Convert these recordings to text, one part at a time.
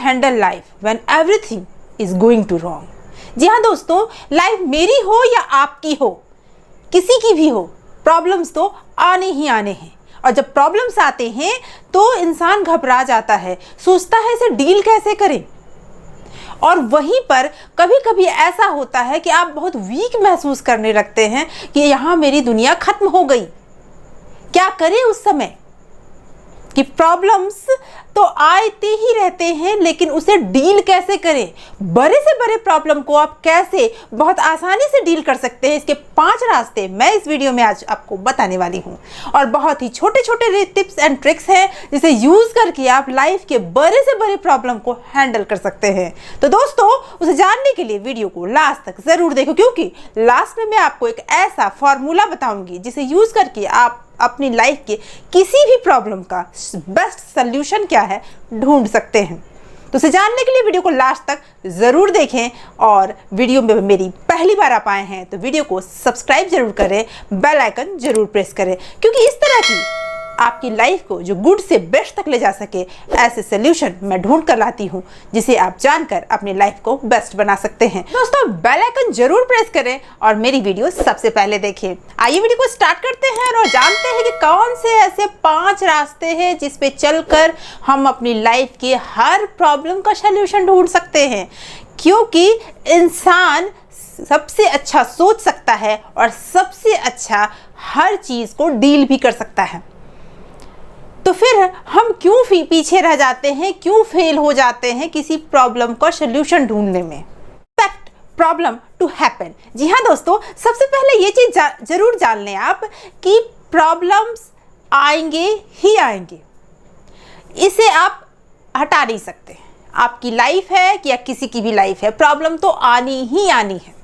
Handle life when everything is going to wrong. जी हाँ दोस्तों, लाइफ मेरी हो या आपकी हो, किसी की भी हो, प्रॉब्लम्स तो आने ही आने हैं। और जब प्रॉब्लम्स आते हैं तो इंसान घबरा जाता है, सोचता है इसे डील कैसे करें। और वहीं पर कभी कभी ऐसा होता है कि आप बहुत वीक महसूस करने लगते हैं कि यहाँ मेरी दुनिया खत्म हो गई। क्या करें उस समय कि प्रॉब्लम्स तो आते ही रहते हैं, लेकिन उसे डील कैसे करें। बड़े से बड़े प्रॉब्लम को आप कैसे बहुत आसानी से डील कर सकते हैं, इसके 5 रास्ते मैं इस वीडियो में आज आपको बताने वाली हूं। और बहुत ही छोटे छोटे टिप्स एंड ट्रिक्स हैं जिसे यूज करके आप लाइफ के बड़े से बड़े प्रॉब्लम को हैंडल कर सकते हैं। तो दोस्तों, उसे जानने के लिए वीडियो को लास्ट तक जरूर देखो, क्योंकि लास्ट में मैं आपको एक ऐसा फॉर्मूला बताऊंगी जिसे यूज करके आप अपनी लाइफ के किसी भी प्रॉब्लम का बेस्ट सल्यूशन क्या है ढूंढ सकते हैं। तो इसे जानने के लिए वीडियो को लास्ट तक जरूर देखें। और वीडियो में मेरी पहली बार आप आए हैं तो वीडियो को सब्सक्राइब जरूर करें, बेल आइकन जरूर प्रेस करें, क्योंकि इस तरह की आपकी लाइफ को जो गुड से बेस्ट तक ले जा सके ऐसे सॉल्यूशन मैं ढूंढ कर लाती हूँ जिसे आप जानकर अपनी लाइफ को बेस्ट बना सकते हैं। दोस्तों, बेल आइकन जरूर प्रेस करें और मेरी वीडियो सबसे पहले देखें। आइए वीडियो को स्टार्ट करते हैं और जानते हैं कि कौन से ऐसे 5 रास्ते हैं जिस पे चलकर हम अपनी लाइफ के हर प्रॉब्लम का सॉल्यूशन ढूंढ सकते हैं। क्योंकि इंसान सबसे अच्छा सोच सकता है और सबसे अच्छा हर चीज को डील भी कर सकता है। तो फिर हम क्यों पीछे रह जाते हैं, क्यों फेल हो जाते हैं किसी प्रॉब्लम का सॉल्यूशन ढूंढने में। Expect problem to happen. जी हाँ दोस्तों, सबसे पहले ये चीज जरूर जान लें आप कि प्रॉब्लम्स आएंगे ही आएंगे, इसे आप हटा नहीं सकते। आपकी लाइफ है या किसी की भी लाइफ है, प्रॉब्लम तो आनी ही आनी है।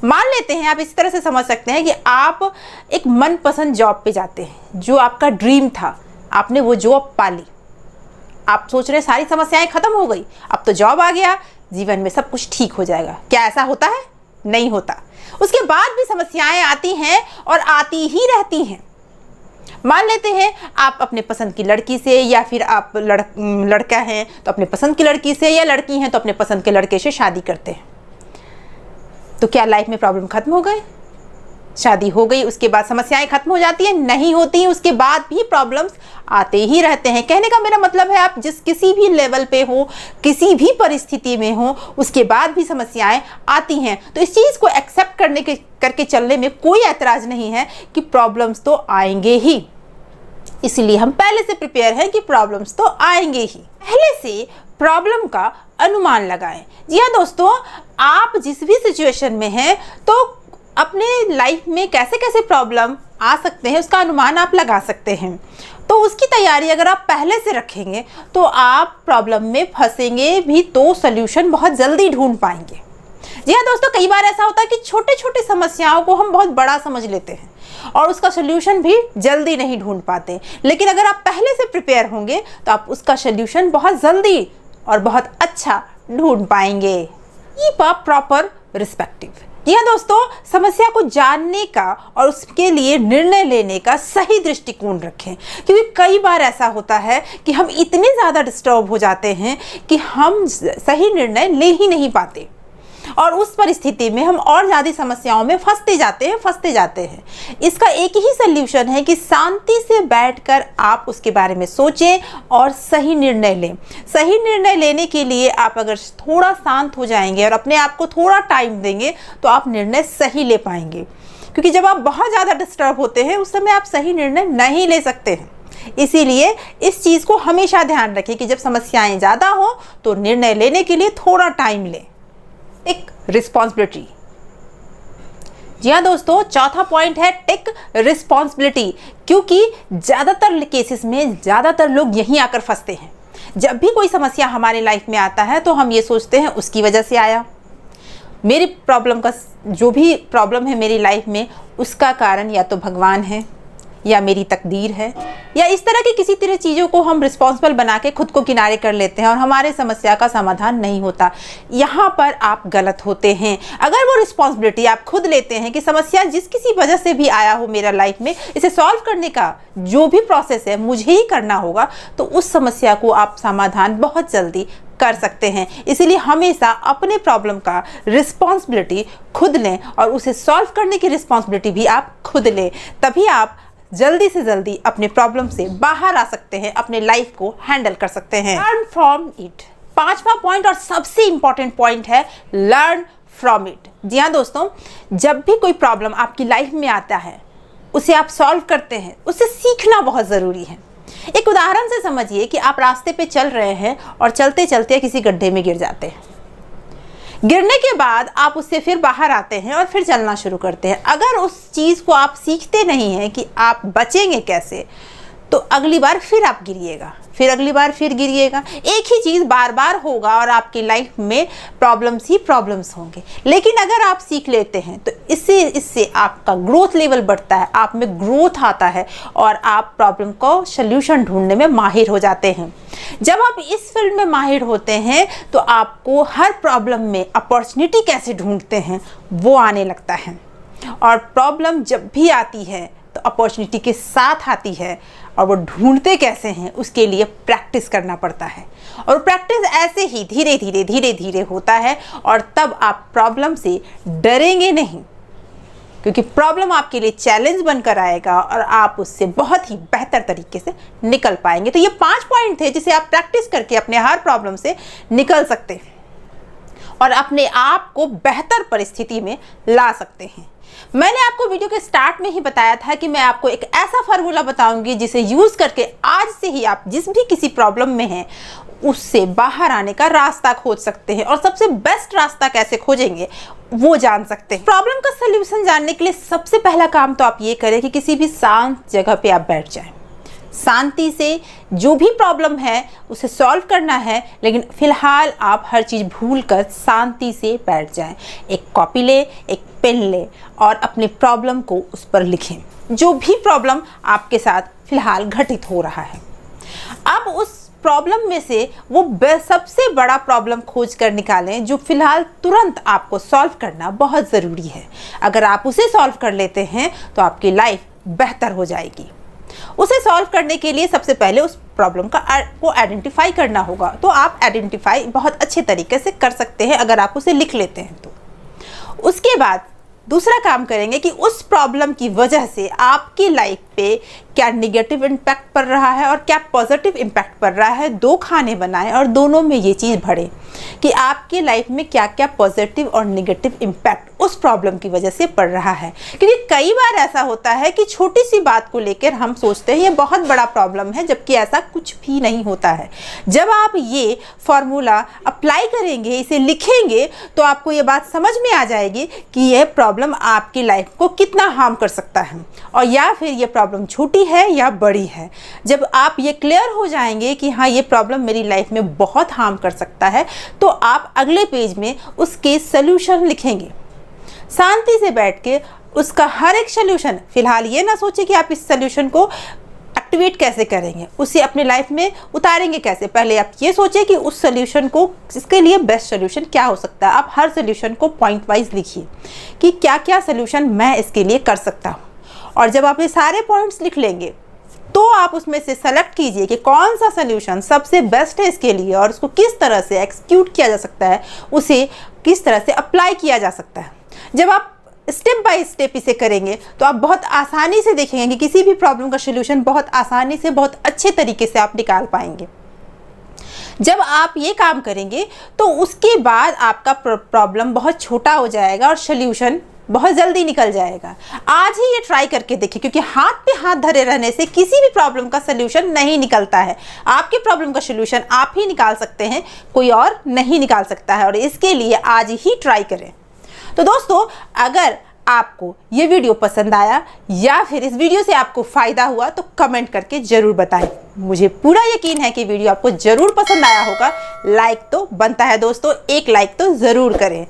मान लेते हैं, आप इस तरह से समझ सकते हैं कि आप एक मनपसंद जॉब पे जाते हैं, जो आपका ड्रीम था, आपने वो जॉब पा ली। आप सोच रहे सारी समस्याएं खत्म हो गई, अब तो जॉब आ गया, जीवन में सब कुछ ठीक हो जाएगा। क्या ऐसा होता है? नहीं होता। उसके बाद भी समस्याएं आती हैं और आती ही रहती हैं। मान लेते हैं आप अपने पसंद की लड़की से, या फिर आप लड़का हैं तो अपने पसंद की लड़की से, या लड़की हैं तो अपने पसंद के लड़के से शादी करते हैं। तो क्या लाइफ में प्रॉब्लम खत्म हो गए? शादी हो गई, उसके बाद समस्याएं खत्म हो जाती हैं? नहीं होती हैं। उसके बाद भी प्रॉब्लम्स आते ही रहते हैं। कहने का मेरा मतलब है, आप किसी भी लेवल पे हो, किसी भी परिस्थिति में हो, उसके बाद भी समस्याएं आती हैं। तो इस चीज को एक्सेप्ट करके चलने में कोई ऐतराज नहीं है कि प्रॉब्लम्स तो आएंगे ही। इसलिए हम पहले से प्रिपेयर हैं कि प्रॉब्लम्स तो आएंगे ही। पहले से प्रॉब्लम का अनुमान लगाएं। जी हाँ दोस्तों, आप जिस भी सिचुएशन में हैं तो अपने लाइफ में कैसे कैसे प्रॉब्लम आ सकते हैं उसका अनुमान आप लगा सकते हैं। तो उसकी तैयारी अगर आप पहले से रखेंगे तो आप प्रॉब्लम में फंसेंगे भी तो सल्यूशन बहुत जल्दी ढूंढ पाएंगे। जी हाँ दोस्तों, कई बार ऐसा होता है कि छोटे छोटे समस्याओं को हम बहुत बड़ा समझ लेते हैं और उसका सल्यूशन भी जल्दी नहीं ढूंढ पाते। लेकिन अगर आप पहले से प्रिपेयर होंगे तो आप उसका सल्यूशन बहुत जल्दी और बहुत अच्छा ढूंढ पाएंगे। Keep a proper respective. जी हाँ दोस्तों, समस्या को जानने का और उसके लिए निर्णय लेने का सही दृष्टिकोण रखें। क्योंकि कई बार ऐसा होता है कि हम इतने ज़्यादा डिस्टर्ब हो जाते हैं कि हम सही निर्णय ले ही नहीं पाते, और उस परिस्थिति में हम और ज़्यादा समस्याओं में फंसते जाते हैं। इसका एक ही सल्यूशन है कि शांति से बैठकर आप उसके बारे में सोचें और सही निर्णय लें। सही निर्णय लेने के लिए आप अगर थोड़ा शांत हो जाएंगे और अपने आप को थोड़ा टाइम देंगे तो आप निर्णय सही ले पाएंगे। क्योंकि जब आप बहुत ज़्यादा डिस्टर्ब होते हैं उस समय आप सही निर्णय नहीं ले सकते हैं। इसीलिए इस चीज़ को हमेशा ध्यान रखें कि जब समस्याएं ज़्यादा हो तो निर्णय लेने के लिए थोड़ा टाइम लें। एक रिस्पॉन्सिबिलिटी। जी हाँ दोस्तों, चौथा पॉइंट है टेक रिस्पॉन्सिबिलिटी। क्योंकि ज़्यादातर केसेस में ज़्यादातर लोग यहीं आकर फंसते हैं। जब भी कोई समस्या हमारे लाइफ में आता है तो हम ये सोचते हैं उसकी वजह से आया, मेरी प्रॉब्लम का जो भी प्रॉब्लम है मेरी लाइफ में उसका कारण या तो भगवान है, या मेरी तकदीर है, या इस तरह की किसी तरह चीज़ों को हम रिस्पॉन्सिबल बना के खुद को किनारे कर लेते हैं और हमारे समस्या का समाधान नहीं होता। यहाँ पर आप गलत होते हैं। अगर वो रिस्पॉन्सिबिलिटी आप खुद लेते हैं कि समस्या जिस किसी वजह से भी आया हो मेरा लाइफ में, इसे सॉल्व करने का जो भी प्रोसेस है मुझे ही करना होगा, तो उस समस्या को आप समाधान बहुत जल्दी कर सकते हैं। इसीलिए हमेशा अपने प्रॉब्लम का रिस्पॉन्सिबिलिटी खुद लें और उसे सॉल्व करने की रिस्पॉन्सिबिलिटी भी आप खुद लें। तभी आप जल्दी से जल्दी अपने प्रॉब्लम से बाहर आ सकते हैं, अपने लाइफ को हैंडल कर सकते हैं। Learn from it. 5वां पॉइंट और सबसे इंपॉर्टेंट पॉइंट है लर्न फ्रॉम इट। जी हाँ दोस्तों, जब भी कोई प्रॉब्लम आपकी लाइफ में आता है, उसे आप सॉल्व करते हैं, उससे सीखना बहुत ज़रूरी है। एक उदाहरण से समझिए कि आप रास्ते पे चल रहे हैं और चलते चलते किसी गड्ढे में गिर जाते हैं। गिरने के बाद आप उससे फिर बाहर आते हैं और फिर चलना शुरू करते हैं। अगर उस चीज़ को आप सीखते नहीं हैं कि आप बचेंगे कैसे, तो अगली बार फिर आप गिरिएगा, फिर अगली बार फिर गिरिएगा। एक ही चीज़ बार बार होगा और आपकी लाइफ में प्रॉब्लम्स ही प्रॉब्लम्स होंगे। लेकिन अगर आप सीख लेते हैं तो इससे आपका ग्रोथ लेवल बढ़ता है, आप में ग्रोथ आता है और आप प्रॉब्लम को सल्यूशन ढूंढने में माहिर हो जाते हैं। जब आप इस फील्ड में माहिर होते हैं तो आपको हर प्रॉब्लम में अपॉर्चुनिटी कैसे ढूंढते हैं वो आने लगता है। और प्रॉब्लम जब भी आती है तो अपॉर्चुनिटी के साथ आती है, और वो ढूंढते कैसे हैं उसके लिए प्रैक्टिस करना पड़ता है। और प्रैक्टिस ऐसे ही धीरे धीरे धीरे धीरे होता है, और तब आप प्रॉब्लम से डरेंगे नहीं, क्योंकि प्रॉब्लम आपके लिए चैलेंज बनकर आएगा और आप उससे बहुत ही बेहतर तरीके से निकल पाएंगे। तो ये 5 पॉइंट थे जिसे आप प्रैक्टिस करके अपने हर प्रॉब्लम से निकल सकते हैं और अपने आप को बेहतर परिस्थिति में ला सकते हैं। मैंने आपको वीडियो के स्टार्ट में ही बताया था कि मैं आपको एक ऐसा फार्मूला बताऊंगी जिसे यूज करके आज से ही आप जिस भी किसी प्रॉब्लम में हैं उससे बाहर आने का रास्ता खोज सकते हैं, और सबसे बेस्ट रास्ता कैसे खोजेंगे वो जान सकते हैं। प्रॉब्लम का सलूशन जानने के लिए सबसे पहला काम तो आप ये करें कि किसी भी शांत जगह पे आप बैठ जाएं। शांति से जो भी प्रॉब्लम है उसे सॉल्व करना है, लेकिन फिलहाल आप हर चीज़ भूल कर शांति से बैठ जाएं। एक कॉपी ले, एक पेन ले और अपने प्रॉब्लम को उस पर लिखें, जो भी प्रॉब्लम आपके साथ फिलहाल घटित हो रहा है। अब उस प्रॉब्लम में से वो सबसे बड़ा प्रॉब्लम खोज कर निकालें जो फिलहाल तुरंत आपको सॉल्व करना बहुत ज़रूरी है। अगर आप उसे सॉल्व कर लेते हैं तो आपकी लाइफ बेहतर हो जाएगी। उसे सॉल्व करने के लिए सबसे पहले उस प्रॉब्लम को आइडेंटिफाई करना होगा। तो आप आइडेंटिफाई बहुत अच्छे तरीके से कर सकते हैं अगर आप उसे लिख लेते हैं तो। उसके बाद दूसरा काम करेंगे कि उस प्रॉब्लम की वजह से आपकी लाइफ पे क्या निगेटिव इम्पैक्ट पड़ रहा है और क्या पॉजिटिव इम्पैक्ट पड़ रहा है। 2 खाने बनाएं और दोनों में ये चीज़ भरें कि आपकी लाइफ में क्या क्या पॉजिटिव और निगेटिव इम्पैक्ट उस प्रॉब्लम की वजह से पड़ रहा है। क्योंकि कई बार ऐसा होता है कि छोटी सी बात को लेकर हम सोचते हैं ये बहुत बड़ा प्रॉब्लम है, जबकि ऐसा कुछ भी नहीं होता है। जब आप ये फॉर्मूला अप्लाई करेंगे, इसे लिखेंगे, तो आपको ये बात समझ में आ जाएगी कि यह प्रॉब्लम आपकी लाइफ को कितना हार्म कर सकता है, और या फिर ये प्रॉब्लम छोटी है या बड़ी है। जब आप ये क्लियर हो जाएंगे कि हाँ ये प्रॉब्लम मेरी लाइफ में बहुत हार्म कर सकता है, तो आप अगले पेज में उसके सल्यूशन लिखेंगे। शांति से बैठ के उसका हर एक सल्यूशन, फिलहाल ये ना सोचे कि आप इस सल्यूशन को एक्टिवेट कैसे करेंगे, उसे अपने लाइफ में उतारेंगे कैसे। पहले आप ये सोचें कि उस सल्यूशन को, इसके लिए बेस्ट सल्यूशन क्या हो सकता है। आप हर सल्यूशन को पॉइंट वाइज लिखिए कि क्या क्या सल्यूशन मैं इसके लिए कर सकता हूँ। और जब आप ये सारे पॉइंट्स लिख लेंगे तो आप उसमें से सेलेक्ट कीजिए कि कौन सा सल्यूशन सबसे बेस्ट है इसके लिए, और उसको किस तरह से एक्सिक्यूट किया जा सकता है, उसे किस तरह से अप्लाई किया जा सकता है। जब आप स्टेप बाय स्टेप इसे करेंगे तो आप बहुत आसानी से देखेंगे कि किसी भी प्रॉब्लम का सल्यूशन बहुत आसानी से, बहुत अच्छे तरीके से आप निकाल पाएंगे। जब आप ये काम करेंगे तो उसके बाद आपका प्रॉब्लम बहुत छोटा हो जाएगा और सल्यूशन बहुत जल्दी निकल जाएगा। आज ही ये ट्राई करके देखिए, क्योंकि हाथ पे हाथ धरे रहने से किसी भी प्रॉब्लम का सल्यूशन नहीं निकलता है। आपके प्रॉब्लम का सल्यूशन आप ही निकाल सकते हैं, कोई और नहीं निकाल सकता है, और इसके लिए आज ही ट्राई करें। तो दोस्तों, अगर आपको ये वीडियो पसंद आया या फिर इस वीडियो से आपको फ़ायदा हुआ तो कमेंट करके ज़रूर बताएं। मुझे पूरा यकीन है कि वीडियो आपको ज़रूर पसंद आया होगा। लाइक तो बनता है दोस्तों, एक लाइक तो ज़रूर करें।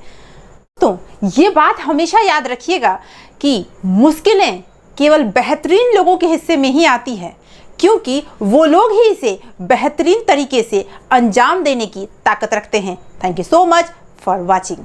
तो ये बात हमेशा याद रखिएगा कि मुश्किलें केवल बेहतरीन लोगों के हिस्से में ही आती है, क्योंकि वो लोग ही इसे बेहतरीन तरीके से अंजाम देने की ताकत रखते हैं। Thank you so much for watching.